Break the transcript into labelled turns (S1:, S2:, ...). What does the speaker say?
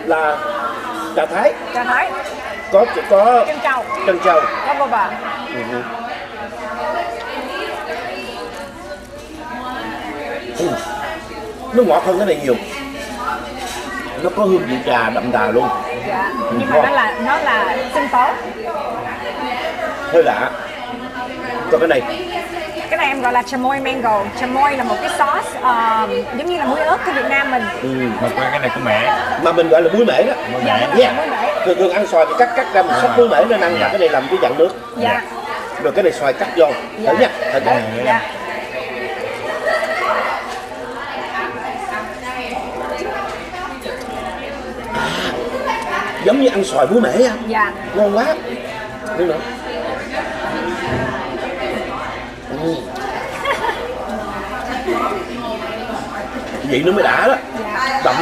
S1: là trà Thái.
S2: Trà Thái.
S1: Có
S2: Trân châu.
S1: trân châu.
S2: Có bò bò.
S1: Nó ngọt hơn cái này nhiều. Nó có hương vị trà đậm đà luôn.
S2: Dạ. Nhưng mà nó là sinh tố.
S1: Hơi lạ. Còn cái này.
S2: Cái này em gọi là chamoy mango. Chamoy là một cái sauce giống như là muối ớt của Việt Nam mình.
S3: Mà cái này của mẹ.
S1: Mà mình gọi là muối mễ đó.
S2: Dạ,
S1: Yeah.
S2: muối mễ.
S1: Thường ăn xoài thì cắt ra một sắp muối mễ lên ăn, và cái này làm cái dạng nước.
S2: Dạ.
S1: Rồi cái này xoài cắt vô. Thử nha. Thử nha.
S2: Dạ.
S1: Giống như ăn xoài muối mễ á.
S2: Dạ.
S1: Ngon quá. Nữa nữa. Vậy nó mới đã đó.
S2: Dạ.
S1: Đậm